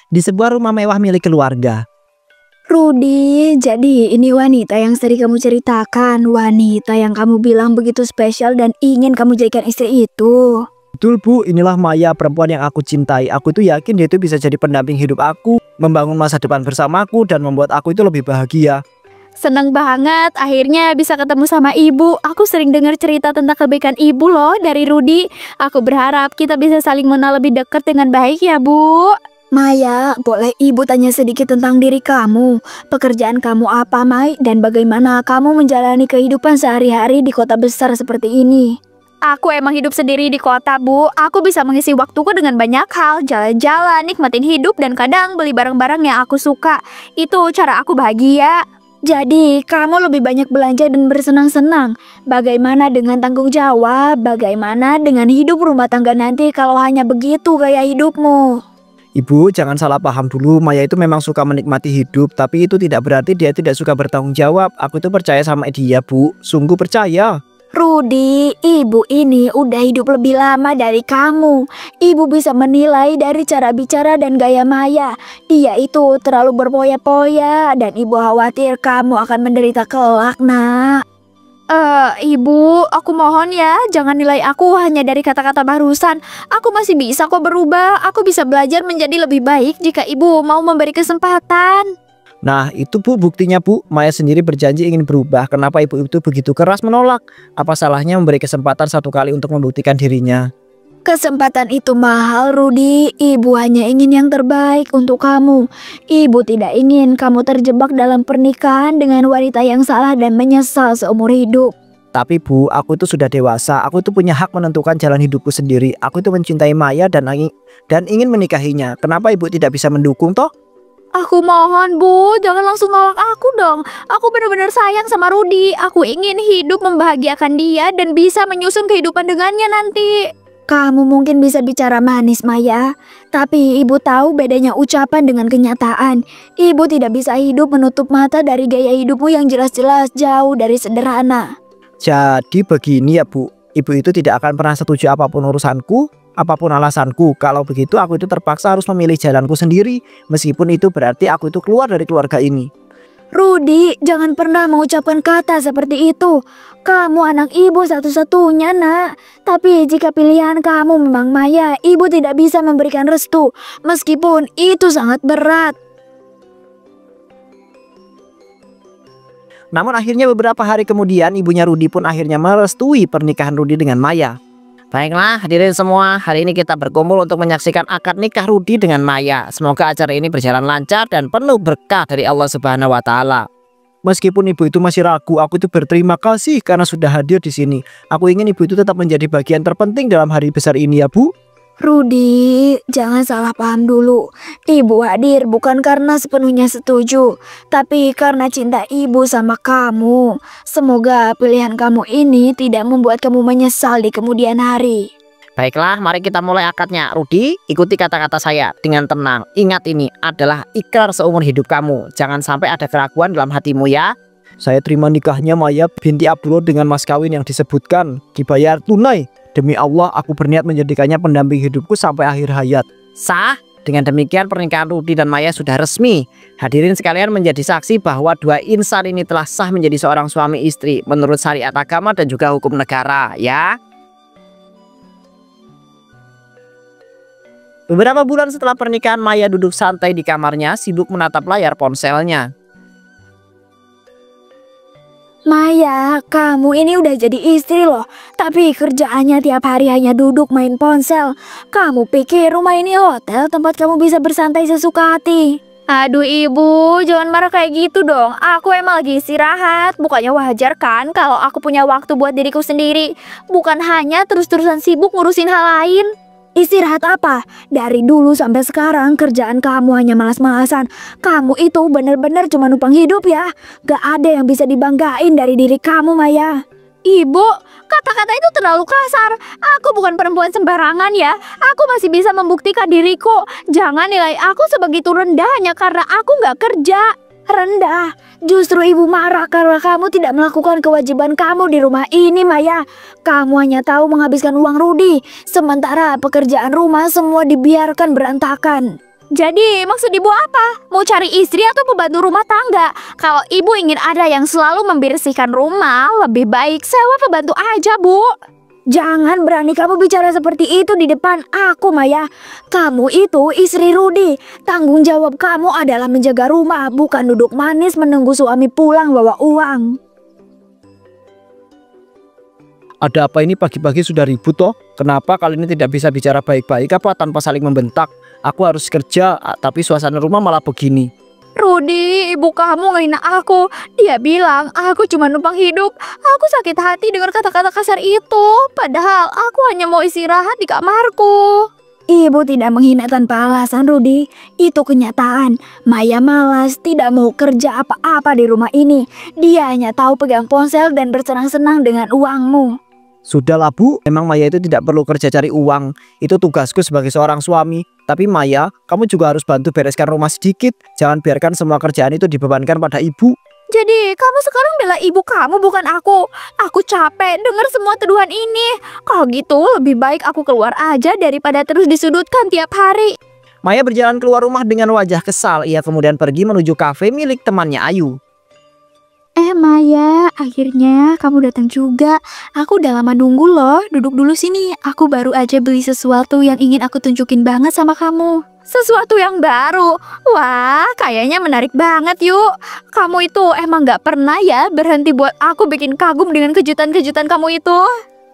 di sebuah rumah mewah milik keluarga. Rudy, jadi ini wanita yang sering kamu ceritakan, wanita yang kamu bilang begitu spesial dan ingin kamu jadikan istri itu. Betul Bu, inilah Maya, perempuan yang aku cintai. Aku itu yakin dia itu bisa jadi pendamping hidup aku, membangun masa depan bersamaku, dan membuat aku itu lebih bahagia. Seneng banget, akhirnya bisa ketemu sama ibu. Aku sering dengar cerita tentang kebaikan ibu loh dari Rudy. Aku berharap kita bisa saling mengenal lebih dekat dengan baik ya Bu. Maya, boleh ibu tanya sedikit tentang diri kamu? Pekerjaan kamu apa, Mai? Dan bagaimana kamu menjalani kehidupan sehari-hari di kota besar seperti ini? Aku emang hidup sendiri di kota, Bu. Aku bisa mengisi waktuku dengan banyak hal, jalan-jalan, nikmatin hidup, dan kadang beli barang-barang yang aku suka. Itu cara aku bahagia. Jadi, kamu lebih banyak belanja dan bersenang-senang. Bagaimana dengan tanggung jawab? Bagaimana dengan hidup rumah tangga nanti kalau hanya begitu gaya hidupmu? Ibu, jangan salah paham dulu. Maya itu memang suka menikmati hidup, tapi itu tidak berarti dia tidak suka bertanggung jawab. Aku itu percaya sama dia, Bu. Sungguh percaya. Rudy, ibu ini udah hidup lebih lama dari kamu. Ibu bisa menilai dari cara bicara dan gaya Maya. Dia itu terlalu berpoya-poya dan ibu khawatir kamu akan menderita kelak, Nak. Ibu, aku mohon ya, jangan nilai aku hanya dari kata-kata barusan. Aku masih bisa kok berubah. Aku bisa belajar menjadi lebih baik jika ibu mau memberi kesempatan. Nah itu Bu buktinya Bu, Maya sendiri berjanji ingin berubah. Kenapa ibu itu begitu keras menolak? Apa salahnya memberi kesempatan satu kali untuk membuktikan dirinya? Kesempatan itu mahal, Rudy. Ibu hanya ingin yang terbaik untuk kamu. Ibu tidak ingin kamu terjebak dalam pernikahan dengan wanita yang salah dan menyesal seumur hidup. Tapi Bu, aku itu sudah dewasa. Aku itu punya hak menentukan jalan hidupku sendiri. Aku itu mencintai Maya dan ingin menikahinya. Kenapa ibu tidak bisa mendukung toh? Aku mohon Bu, jangan langsung nolak aku dong. Aku benar-benar sayang sama Rudy. Aku ingin hidup membahagiakan dia dan bisa menyusun kehidupan dengannya nanti. Kamu mungkin bisa bicara manis, Maya, tapi ibu tahu bedanya ucapan dengan kenyataan. Ibu tidak bisa hidup menutup mata dari gaya hidupmu yang jelas-jelas jauh dari sederhana. Jadi begini ya Bu, ibu itu tidak akan pernah setuju apapun urusanku, apapun alasanku. Kalau begitu aku itu terpaksa harus memilih jalanku sendiri, meskipun itu berarti aku itu keluar dari keluarga ini. Rudy, jangan pernah mengucapkan kata seperti itu. Kamu anak ibu satu-satunya, Nak. Tapi jika pilihan kamu memang Maya, ibu tidak bisa memberikan restu, meskipun itu sangat berat. Namun akhirnya beberapa hari kemudian ibunya Rudy pun akhirnya merestui pernikahan Rudy dengan Maya. Baiklah hadirin semua, hari ini kita berkumpul untuk menyaksikan akad nikah Rudy dengan Maya. Semoga acara ini berjalan lancar dan penuh berkah dari Allah Subhanahu wa Ta'ala. Meskipun ibu itu masih ragu, aku itu berterima kasih karena sudah hadir di sini. Aku ingin ibu itu tetap menjadi bagian terpenting dalam hari besar ini ya Bu. Rudy, jangan salah paham dulu. Ibu hadir bukan karena sepenuhnya setuju, tapi karena cinta ibu sama kamu. Semoga pilihan kamu ini tidak membuat kamu menyesal di kemudian hari. Baiklah, mari kita mulai akadnya. Rudy, ikuti kata-kata saya dengan tenang. Ingat, ini adalah ikrar seumur hidup kamu. Jangan sampai ada keraguan dalam hatimu ya. Saya terima nikahnya Maya binti Abdullah dengan mas kawin yang disebutkan. Dibayar tunai. Demi Allah, aku berniat menjadikannya pendamping hidupku sampai akhir hayat. Sah? Dengan demikian pernikahan Rudy dan Maya sudah resmi. Hadirin sekalian menjadi saksi bahwa dua insan ini telah sah menjadi seorang suami istri menurut syariat agama dan juga hukum negara ya. Beberapa bulan setelah pernikahan, Maya duduk santai di kamarnya sibuk menatap layar ponselnya. Maya, kamu ini udah jadi istri loh, tapi kerjaannya tiap hari hanya duduk main ponsel. Kamu pikir rumah ini hotel tempat kamu bisa bersantai sesuka hati? Aduh ibu, jangan marah kayak gitu dong. Aku emang lagi istirahat. Bukannya wajar kan kalau aku punya waktu buat diriku sendiri, bukan hanya terus-terusan sibuk ngurusin hal lain. Istirahat apa? Dari dulu sampai sekarang kerjaan kamu hanya malas-malasan. Kamu itu bener-bener cuma numpang hidup ya. Gak ada yang bisa dibanggain dari diri kamu, Maya. Ibu, kata-kata itu terlalu kasar. Aku bukan perempuan sembarangan ya. Aku masih bisa membuktikan diriku. Jangan nilai aku sebegitu rendah hanya karena aku gak kerja. Rendah? Justru ibu marah karena kamu tidak melakukan kewajiban kamu di rumah ini, Maya. Kamu hanya tahu menghabiskan uang Rudy, sementara pekerjaan rumah semua dibiarkan berantakan. Jadi maksud ibu apa? Mau cari istri atau pembantu rumah tangga? Kalau ibu ingin ada yang selalu membersihkan rumah, lebih baik sewa pembantu aja, Bu. Jangan berani kamu bicara seperti itu di depan aku, Maya. Kamu itu istri Rudi. Tanggung jawab kamu adalah menjaga rumah, bukan duduk manis menunggu suami pulang bawa uang. Ada apa ini pagi-pagi sudah ribut toh? Kenapa kali ini tidak bisa bicara baik-baik apa tanpa saling membentak? Aku harus kerja, tapi suasana rumah malah begini. Rudi, ibu kamu ngehina aku. Dia bilang aku cuma numpang hidup. Aku sakit hati dengar kata-kata kasar itu. Padahal aku hanya mau istirahat di kamarku. Ibu tidak menghina tanpa alasan, Rudi. Itu kenyataan. Maya malas, tidak mau kerja apa-apa di rumah ini. Dia hanya tahu pegang ponsel dan bersenang-senang dengan uangmu. Sudahlah Bu, memang Maya itu tidak perlu kerja cari uang. Itu tugasku sebagai seorang suami. Tapi Maya, kamu juga harus bantu bereskan rumah sedikit. Jangan biarkan semua kerjaan itu dibebankan pada ibu. Jadi kamu sekarang bela ibu kamu bukan aku. Aku capek dengar semua tuduhan ini. Kalau gitu lebih baik aku keluar aja daripada terus disudutkan tiap hari. Maya berjalan keluar rumah dengan wajah kesal. Ia kemudian pergi menuju kafe milik temannya Ayu. Maya, akhirnya kamu datang juga. Aku udah lama nunggu loh. Duduk dulu sini. Aku baru aja beli sesuatu yang ingin aku tunjukin banget sama kamu. Sesuatu yang baru? Wah, kayaknya menarik banget yuk. Kamu itu emang gak pernah ya berhenti buat aku bikin kagum dengan kejutan-kejutan kamu itu.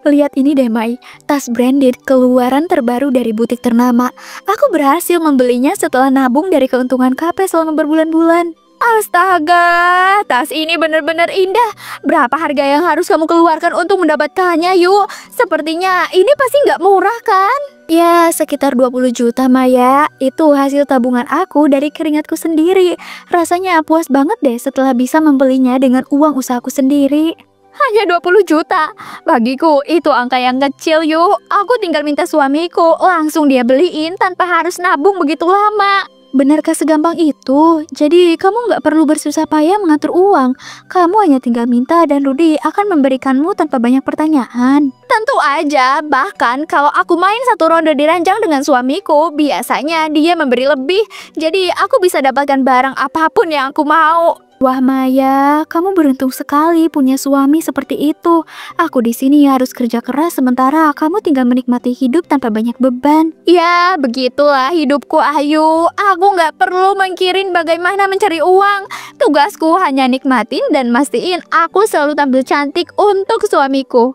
Lihat ini deh Mai, tas branded keluaran terbaru dari butik ternama. Aku berhasil membelinya setelah nabung dari keuntungan KP selama berbulan-bulan. Astaga, tas ini benar-benar indah. Berapa harga yang harus kamu keluarkan untuk mendapatkannya yuk? Sepertinya ini pasti nggak murah kan? Ya, sekitar 20 juta Maya. Itu hasil tabungan aku dari keringatku sendiri. Rasanya puas banget deh setelah bisa membelinya dengan uang usahaku sendiri. Hanya 20 juta. Bagiku itu angka yang kecil yuk. Aku tinggal minta suamiku, langsung dia beliin tanpa harus nabung begitu lama. Benarkah segampang itu? Jadi kamu nggak perlu bersusah payah mengatur uang. Kamu hanya tinggal minta dan Rudi akan memberikanmu tanpa banyak pertanyaan. Tentu aja, bahkan kalau aku main satu ronde di ranjang dengan suamiku, biasanya dia memberi lebih. Jadi aku bisa dapatkan barang apapun yang aku mau. Wah Maya, kamu beruntung sekali punya suami seperti itu. Aku di sini harus kerja keras sementara kamu tinggal menikmati hidup tanpa banyak beban. Ya, begitulah hidupku Ayu. Aku nggak perlu mikirin bagaimana mencari uang. Tugasku hanya nikmatin dan mastiin aku selalu tampil cantik untuk suamiku.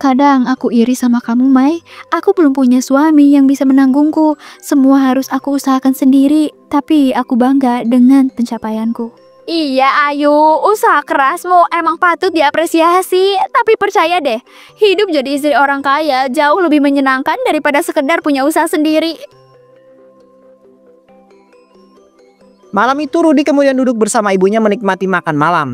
Kadang aku iri sama kamu, Mai. Aku belum punya suami yang bisa menanggungku. Semua harus aku usahakan sendiri. Tapi aku bangga dengan pencapaianku. Iya Ayu, usaha kerasmu emang patut diapresiasi. Tapi percaya deh, hidup jadi istri orang kaya jauh lebih menyenangkan daripada sekedar punya usaha sendiri. Malam itu Rudi kemudian duduk bersama ibunya menikmati makan malam.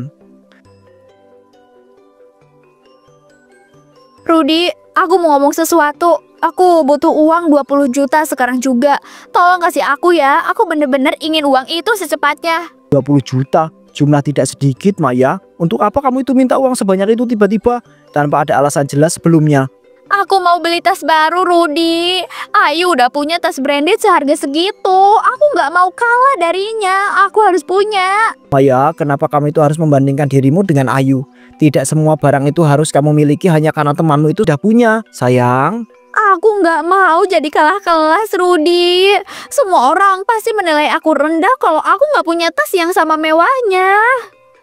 Rudi, aku mau ngomong sesuatu. Aku butuh uang 20 juta sekarang juga. Tolong kasih aku ya, aku bener-bener ingin uang itu secepatnya. 20 juta, jumlah tidak sedikit Maya. Untuk apa kamu itu minta uang sebanyak itu tiba-tiba tanpa ada alasan jelas sebelumnya? Aku mau beli tas baru, Rudi. Ayu udah punya tas branded seharga segitu. Aku nggak mau kalah darinya. Aku harus punya. Maya, kenapa kamu itu harus membandingkan dirimu dengan Ayu? Tidak semua barang itu harus kamu miliki hanya karena temanmu itu udah punya, sayang. Aku nggak mau jadi kalah kelas, Rudi. Semua orang pasti menilai aku rendah kalau aku nggak punya tas yang sama mewahnya.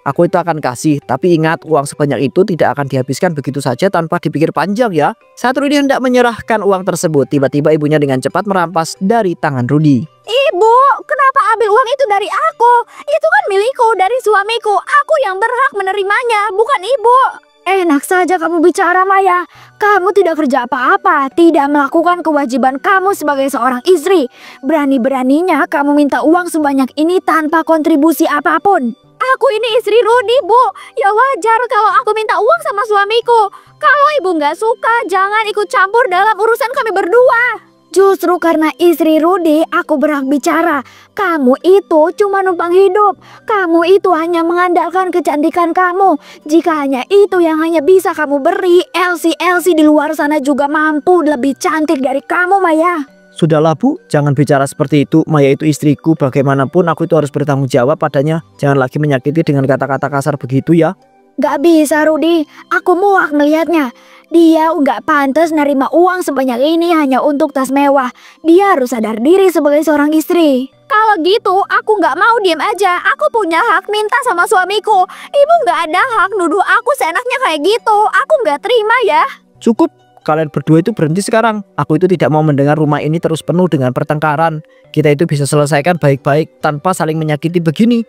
Aku itu akan kasih, tapi ingat uang sebanyak itu tidak akan dihabiskan begitu saja tanpa dipikir panjang ya. Saat Rudi hendak menyerahkan uang tersebut, tiba-tiba ibunya dengan cepat merampas dari tangan Rudi. Ibu, kenapa ambil uang itu dari aku? Itu kan milikku dari suamiku. Aku yang berhak menerimanya, bukan ibu. Enak saja kamu bicara, Maya. Kamu tidak kerja apa-apa, tidak melakukan kewajiban kamu sebagai seorang istri. Berani-beraninya kamu minta uang sebanyak ini tanpa kontribusi apapun. Aku ini istri Rudi, Bu. Ya wajar kalau aku minta uang sama suamiku. Kalau ibu nggak suka, jangan ikut campur dalam urusan kami berdua. Justru karena istri Rudi, aku berhak bicara. Kamu itu cuma numpang hidup. Kamu itu hanya mengandalkan kecantikan kamu. Jika hanya itu yang hanya bisa kamu beri, Elsie di luar sana juga mampu lebih cantik dari kamu, Maya. Sudahlah Bu, jangan bicara seperti itu. Maya itu istriku, bagaimanapun aku itu harus bertanggung jawab padanya. Jangan lagi menyakiti dengan kata-kata kasar begitu ya. Gak bisa Rudi, aku muak melihatnya. Dia nggak pantas nerima uang sebanyak ini hanya untuk tas mewah. Dia harus sadar diri sebagai seorang istri. Kalau gitu, aku nggak mau diem aja. Aku punya hak minta sama suamiku. Ibu nggak ada hak nuduh aku seenaknya kayak gitu. Aku nggak terima ya. Cukup, kalian berdua itu berhenti sekarang. Aku itu tidak mau mendengar rumah ini terus penuh dengan pertengkaran. Kita itu bisa selesaikan baik-baik tanpa saling menyakiti begini.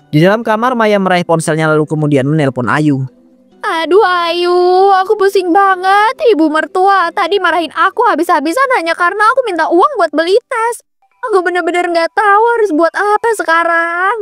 Di dalam kamar, Maya meraih ponselnya lalu kemudian menelpon Ayu. Aduh Ayu, aku pusing banget. Ibu mertua tadi marahin aku habis-habisan hanya karena aku minta uang buat beli tes. Aku bener-bener nggak tahu harus buat apa sekarang.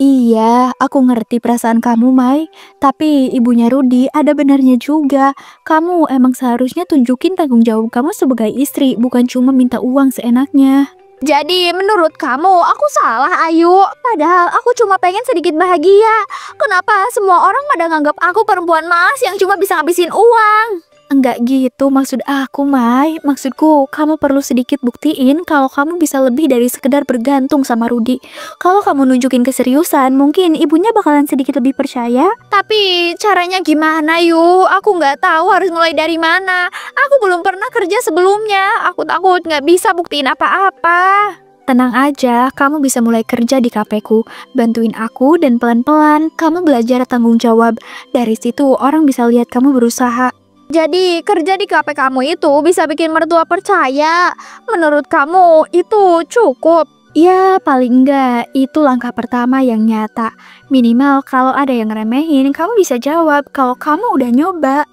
Iya, aku ngerti perasaan kamu, Mai. Tapi ibunya Rudi ada benarnya juga. Kamu emang seharusnya tunjukin tanggung jawab kamu sebagai istri, bukan cuma minta uang seenaknya. Jadi menurut kamu aku salah Ayu? Padahal aku cuma pengen sedikit bahagia. Kenapa semua orang pada nganggap aku perempuan malas yang cuma bisa ngabisin uang? Enggak gitu maksud aku, Mai. Maksudku kamu perlu sedikit buktiin kalau kamu bisa lebih dari sekedar bergantung sama Rudi. Kalau kamu nunjukin keseriusan, mungkin ibunya bakalan sedikit lebih percaya. Tapi caranya gimana Yu? Aku nggak tahu harus mulai dari mana. Aku belum pernah kerja sebelumnya. Aku takut nggak bisa buktiin apa-apa. Tenang aja, kamu bisa mulai kerja di kafeku. Bantuin aku dan pelan-pelan kamu belajar tanggung jawab. Dari situ orang bisa lihat kamu berusaha. Jadi kerja di kafe kamu itu bisa bikin mertua percaya. Menurut kamu itu cukup? Ya paling enggak itu langkah pertama yang nyata. Minimal kalau ada yang ngeremehin kamu bisa jawab kalau kamu udah nyoba.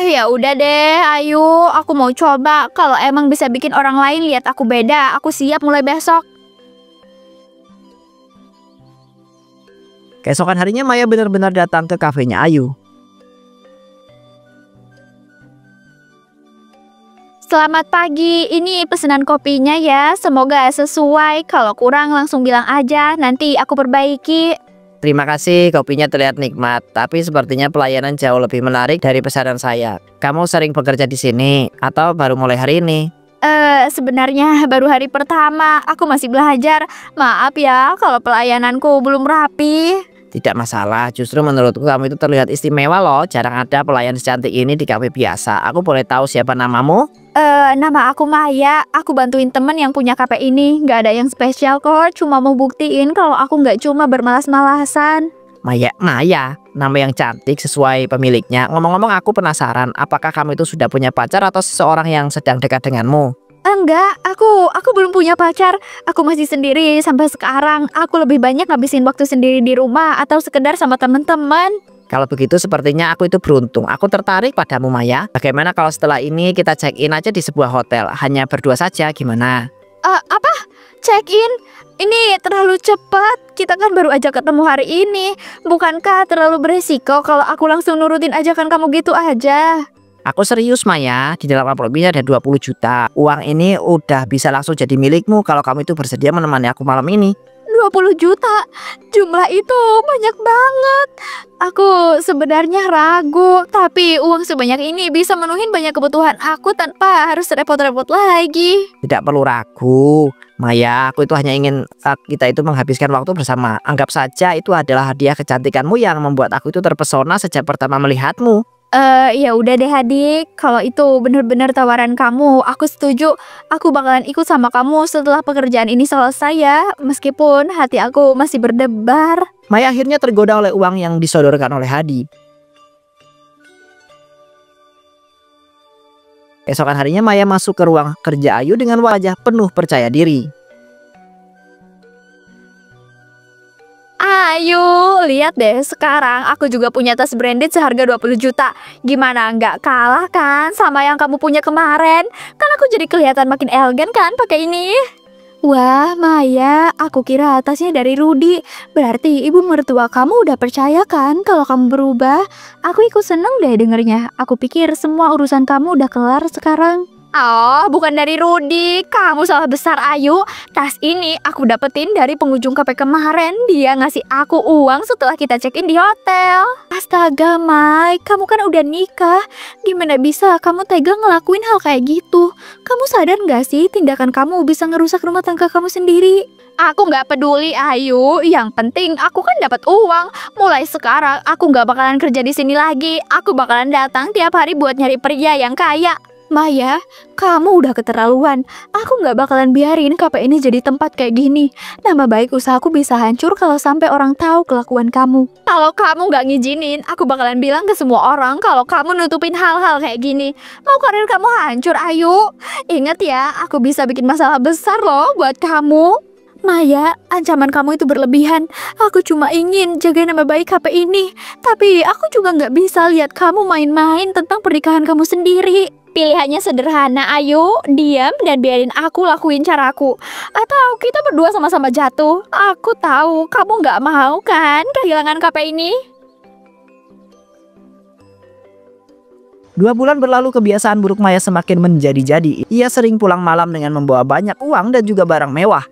Ya udah deh Ayu, aku mau coba. Kalau emang bisa bikin orang lain lihat aku beda, aku siap mulai besok. Keesokan harinya Maya benar-benar datang ke kafenya Ayu. Selamat pagi, ini pesanan kopinya ya. Semoga sesuai. Kalau kurang langsung bilang aja, nanti aku perbaiki. Terima kasih, kopinya terlihat nikmat. Tapi sepertinya pelayanan jauh lebih menarik dari pesanan saya. Kamu sering bekerja di sini atau baru mulai hari ini? Sebenarnya baru hari pertama. Aku masih belajar. Maaf ya kalau pelayananku belum rapi. Tidak masalah, justru menurutku kamu itu terlihat istimewa loh. Jarang ada pelayan secantik ini di kafe biasa. Aku boleh tahu siapa namamu? Nama aku Maya. Aku bantuin temen yang punya kafe ini. Gak ada yang spesial kok. Cuma mau buktiin kalau aku gak cuma bermalas-malasan. Maya, nama yang cantik sesuai pemiliknya. Ngomong-ngomong aku penasaran, apakah kamu itu sudah punya pacar atau seseorang yang sedang dekat denganmu? Enggak, aku belum punya pacar. Aku masih sendiri sampai sekarang. Aku lebih banyak ngabisin waktu sendiri di rumah atau sekedar sama teman-teman. Kalau begitu sepertinya aku itu beruntung. Aku tertarik padamu Maya. Bagaimana kalau setelah ini kita check in aja di sebuah hotel, hanya berdua saja, gimana? Apa? Check in? Ini terlalu cepat. Kita kan baru aja ketemu hari ini. Bukankah terlalu beresiko kalau aku langsung nurutin ajakan kamu gitu aja? Aku serius Maya, di dalam amplop ini ada 20 juta. Uang ini udah bisa langsung jadi milikmu kalau kamu itu bersedia menemani aku malam ini. 20 juta? Jumlah itu banyak banget. Aku sebenarnya ragu, tapi uang sebanyak ini bisa menuhin banyak kebutuhan aku tanpa harus repot-repot lagi. Tidak perlu ragu, Maya, aku itu hanya ingin kita itu menghabiskan waktu bersama. Anggap saja itu adalah hadiah kecantikanmu yang membuat aku itu terpesona sejak pertama melihatmu. Ya udah deh Adik, kalau itu bener-bener tawaran kamu, aku setuju. Aku bakalan ikut sama kamu setelah pekerjaan ini selesai ya, meskipun hati aku masih berdebar. Maya akhirnya tergoda oleh uang yang disodorkan oleh Hadi. Esokan harinya Maya masuk ke ruang kerja Ayu dengan wajah penuh percaya diri. Ayu, lihat deh sekarang aku juga punya tas branded seharga 20 juta. Gimana nggak kalah kan sama yang kamu punya kemarin? Kan aku jadi kelihatan makin elegan kan pakai ini. Wah Maya, aku kira tasnya dari Rudi. Berarti ibu mertua kamu udah percaya kan kalau kamu berubah? Aku ikut seneng deh dengernya. Aku pikir semua urusan kamu udah kelar sekarang. Oh, bukan dari Rudi. Kamu salah besar, Ayu. Tas ini aku dapetin dari pengunjung kafe kemarin. Dia ngasih aku uang setelah kita check-in di hotel. Astaga, Mai, kamu kan udah nikah. Gimana bisa kamu tega ngelakuin hal kayak gitu? Kamu sadar gak sih tindakan kamu bisa ngerusak rumah tangga kamu sendiri? Aku nggak peduli, Ayu. Yang penting aku kan dapat uang. Mulai sekarang aku nggak bakalan kerja di sini lagi. Aku bakalan datang tiap hari buat nyari pria yang kaya. Maya, kamu udah keterlaluan. Aku nggak bakalan biarin kafe ini jadi tempat kayak gini. Nama baik usahaku bisa hancur kalau sampai orang tahu kelakuan kamu. Kalau kamu nggak ngizinin, aku bakalan bilang ke semua orang kalau kamu nutupin hal-hal kayak gini. Mau karir kamu hancur, Ayu. Ingat ya, aku bisa bikin masalah besar loh buat kamu. Maya, ancaman kamu itu berlebihan. Aku cuma ingin jaga nama baik kafe ini. Tapi aku juga nggak bisa lihat kamu main-main tentang pernikahan kamu sendiri. Pilihannya sederhana, Ayu. Diam dan biarin aku lakuin caraku. Atau kita berdua sama-sama jatuh. Aku tahu kamu nggak mau kan kehilangan kafe ini. 2 bulan berlalu, kebiasaan buruk Maya semakin menjadi-jadi. Ia sering pulang malam dengan membawa banyak uang dan juga barang mewah.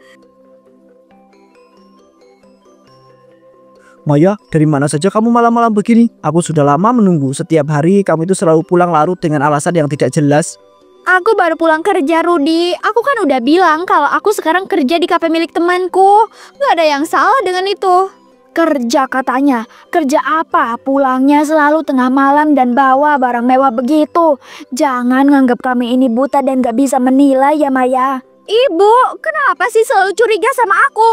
Maya, dari mana saja kamu malam-malam begini? Aku sudah lama menunggu. Setiap hari kamu itu selalu pulang larut dengan alasan yang tidak jelas. Aku baru pulang kerja, Rudi. Aku kan udah bilang kalau aku sekarang kerja di kafe milik temanku. Gak ada yang salah dengan itu. Kerja katanya. Kerja apa? Pulangnya selalu tengah malam dan bawa barang mewah begitu. Jangan nganggap kami ini buta dan gak bisa menilai ya, Maya. Ibu, kenapa sih selalu curiga sama aku?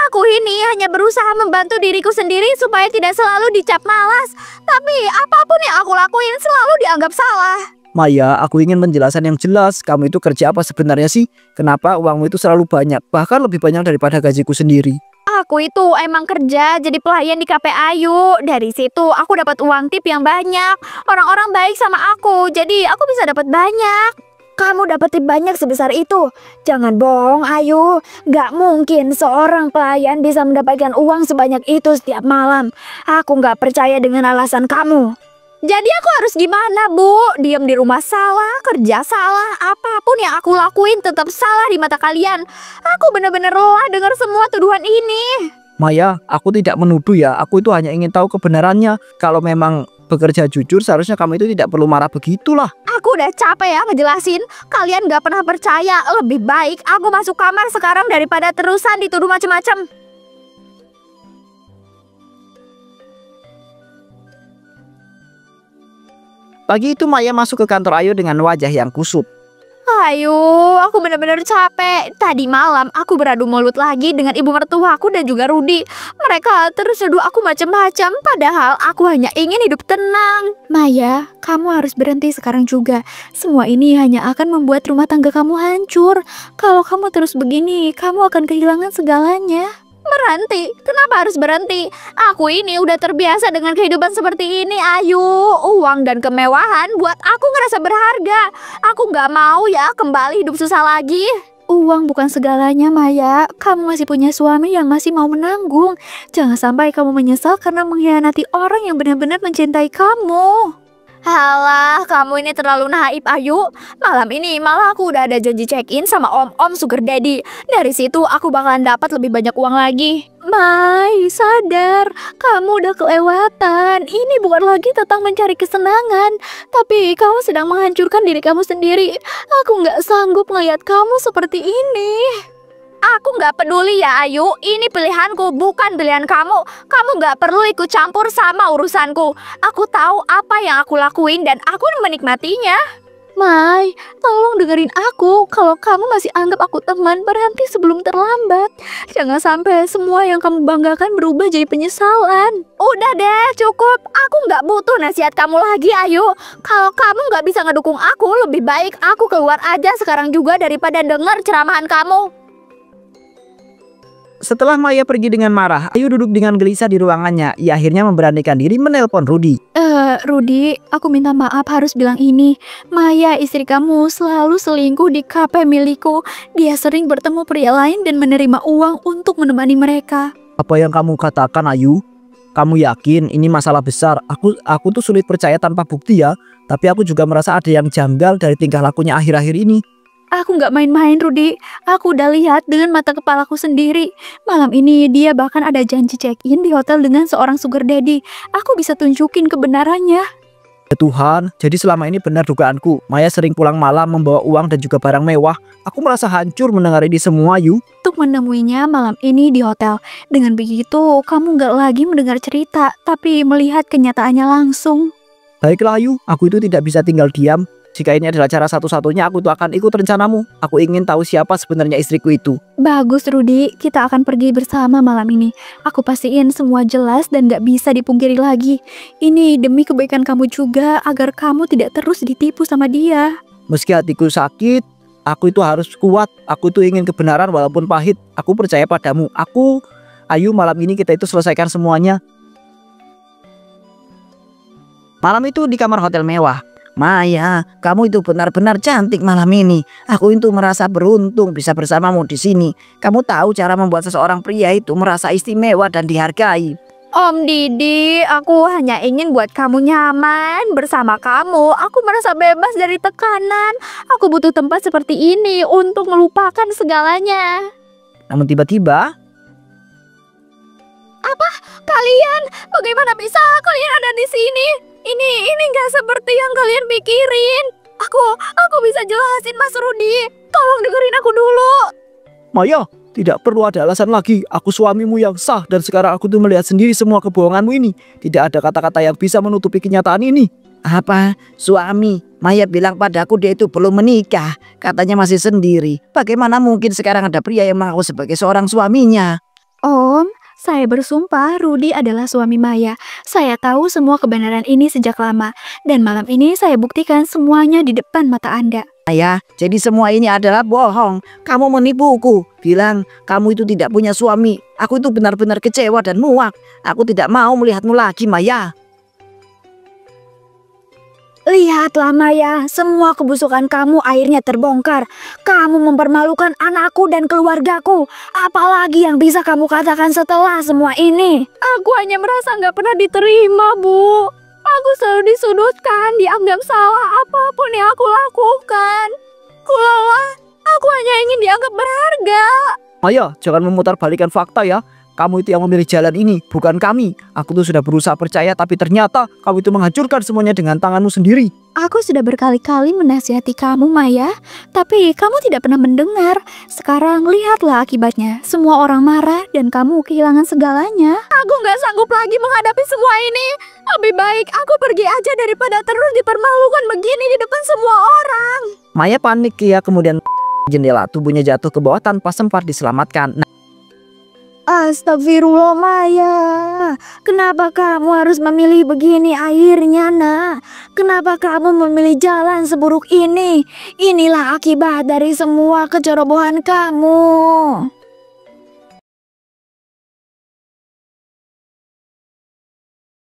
Aku ini hanya berusaha membantu diriku sendiri supaya tidak selalu dicap malas. Tapi apapun yang aku lakuin selalu dianggap salah. Maya, aku ingin penjelasan yang jelas. Kamu itu kerja apa sebenarnya sih? Kenapa uangmu itu selalu banyak? Bahkan lebih banyak daripada gajiku sendiri. Aku itu emang kerja jadi pelayan di kafe Ayu. Dari situ aku dapat uang tip yang banyak. Orang-orang baik sama aku, jadi aku bisa dapat banyak. Kamu dapat tip banyak sebesar itu? Jangan bohong, Ayu. Gak mungkin seorang pelayan bisa mendapatkan uang sebanyak itu setiap malam. Aku gak percaya dengan alasan kamu. Jadi aku harus gimana, Bu? Diam di rumah salah, kerja salah, apapun yang aku lakuin tetap salah di mata kalian. Aku bener-bener lelah dengar semua tuduhan ini. Maya, aku tidak menuduh ya. Aku itu hanya ingin tahu kebenarannya. Kalau memang bekerja jujur, seharusnya kamu itu tidak perlu marah begitulah. Aku udah capek ya ngejelasin. Kalian gak pernah percaya. Lebih baik aku masuk kamar sekarang daripada terusan dituduh macam-macam. Pagi itu Maya masuk ke kantor Ayu dengan wajah yang kusut. Ayu, aku benar-benar capek. Tadi malam aku beradu mulut lagi dengan ibu mertuaku dan juga Rudi. Mereka terus nuduh aku macam-macam, padahal aku hanya ingin hidup tenang. Maya, kamu harus berhenti sekarang juga. Semua ini hanya akan membuat rumah tangga kamu hancur. Kalau kamu terus begini, kamu akan kehilangan segalanya. Berhenti? Kenapa harus berhenti? Aku ini udah terbiasa dengan kehidupan seperti ini, Ayu. Uang dan kemewahan buat aku ngerasa berharga. Aku gak mau ya kembali hidup susah lagi. Uang bukan segalanya, Maya. Kamu masih punya suami yang masih mau menanggung. Jangan sampai kamu menyesal karena mengkhianati orang yang benar-benar mencintai kamu. Halah, kamu ini terlalu naif, Ayu. Malam ini malah aku udah ada janji check-in sama om-om sugar daddy. Dari situ aku bakalan dapat lebih banyak uang lagi. Mai, sadar. Kamu udah kelewatan. Ini bukan lagi tentang mencari kesenangan, tapi kamu sedang menghancurkan diri kamu sendiri. Aku gak sanggup ngeliat kamu seperti ini. Aku gak peduli ya, Ayu. Ini pilihanku, bukan pilihan kamu. Kamu gak perlu ikut campur sama urusanku. Aku tahu apa yang aku lakuin dan aku menikmatinya. Mai, tolong dengerin aku. Kalau kamu masih anggap aku teman, berhenti sebelum terlambat. Jangan sampai semua yang kamu banggakan berubah jadi penyesalan. Udah deh, cukup. Aku gak butuh nasihat kamu lagi, Ayu. Kalau kamu gak bisa ngedukung aku, lebih baik aku keluar aja sekarang juga daripada denger ceramahan kamu. Setelah Maya pergi dengan marah, Ayu duduk dengan gelisah di ruangannya. Ia akhirnya memberanikan diri menelpon Rudi. Rudi, aku minta maaf harus bilang ini. Maya, istri kamu, selalu selingkuh di kafe milikku. Dia sering bertemu pria lain dan menerima uang untuk menemani mereka. Apa yang kamu katakan, Ayu? Kamu yakin ini masalah besar? Aku tuh sulit percaya tanpa bukti ya. Tapi aku juga merasa ada yang janggal dari tingkah lakunya akhir-akhir ini. Aku nggak main-main, Rudy. Aku udah lihat dengan mata kepalaku sendiri. Malam ini dia bahkan ada janji check-in di hotel dengan seorang sugar daddy. Aku bisa tunjukin kebenarannya. Ya Tuhan, jadi selama ini benar dugaanku. Maya sering pulang malam membawa uang dan juga barang mewah. Aku merasa hancur mendengar ini semua, Yu. Untuk menemuinya malam ini di hotel. Dengan begitu, kamu nggak lagi mendengar cerita, tapi melihat kenyataannya langsung. Baiklah, Yu. Aku itu tidak bisa tinggal diam. Jika ini adalah cara satu-satunya, aku tuh akan ikut rencanamu. Aku ingin tahu siapa sebenarnya istriku itu. Bagus, Rudy. Kita akan pergi bersama malam ini. Aku pastiin semua jelas dan gak bisa dipungkiri lagi. Ini demi kebaikan kamu juga, agar kamu tidak terus ditipu sama dia. Meski hatiku sakit, aku itu harus kuat. Aku itu ingin kebenaran walaupun pahit. Aku percaya padamu. Ayo malam ini kita itu selesaikan semuanya. Malam itu di kamar hotel mewah. Maya, kamu itu benar-benar cantik malam ini. Aku itu merasa beruntung bisa bersamamu di sini. Kamu tahu cara membuat seseorang pria itu merasa istimewa dan dihargai. Om Didi, aku hanya ingin buat kamu nyaman bersama kamu. Aku merasa bebas dari tekanan. Aku butuh tempat seperti ini untuk melupakan segalanya. Namun tiba-tiba, Kalian, bagaimana bisa kalian ada di sini? Ini nggak seperti yang kalian pikirin. Aku bisa jelasin, Mas Rudy. Tolong dengerin aku dulu. Maya, tidak perlu ada alasan lagi. Aku suamimu yang sah dan sekarang aku tuh melihat sendiri semua kebohonganmu ini. Tidak ada kata-kata yang bisa menutupi kenyataan ini. Apa? Suami? Maya bilang padaku dia itu belum menikah. Katanya masih sendiri. Bagaimana mungkin sekarang ada pria yang mengaku sebagai seorang suaminya? Om, saya bersumpah Rudy adalah suami Maya. Saya tahu semua kebenaran ini sejak lama. Dan malam ini saya buktikan semuanya di depan mata Anda. Maya, jadi semua ini adalah bohong. Kamu menipuku. Bilang kamu itu tidak punya suami. Aku itu benar-benar kecewa dan muak. Aku tidak mau melihatmu lagi, Maya. Lihatlah Maya, semua kebusukan kamu akhirnya terbongkar. Kamu mempermalukan anakku dan keluargaku. Apalagi yang bisa kamu katakan setelah semua ini? Aku hanya merasa nggak pernah diterima, Bu. Aku selalu disudutkan, dianggap salah apapun yang aku lakukan. Aku hanya ingin dianggap berharga. Maya, jangan memutarbalikkan fakta ya. Kamu itu yang memilih jalan ini, bukan kami. Aku tuh sudah berusaha percaya, tapi ternyata kamu itu menghancurkan semuanya dengan tanganmu sendiri. Aku sudah berkali-kali menasihati kamu, Maya, tapi kamu tidak pernah mendengar. Sekarang lihatlah akibatnya. Semua orang marah dan kamu kehilangan segalanya. Aku nggak sanggup lagi menghadapi semua ini. Lebih baik aku pergi aja daripada terus dipermalukan begini di depan semua orang. Maya panik ya, kemudian jendela tubuhnya jatuh ke bawah tanpa sempat diselamatkan. Astagfirullah Maya, kenapa kamu harus memilih begini akhirnya nak? Kenapa kamu memilih jalan seburuk ini? Inilah akibat dari semua kecerobohan kamu.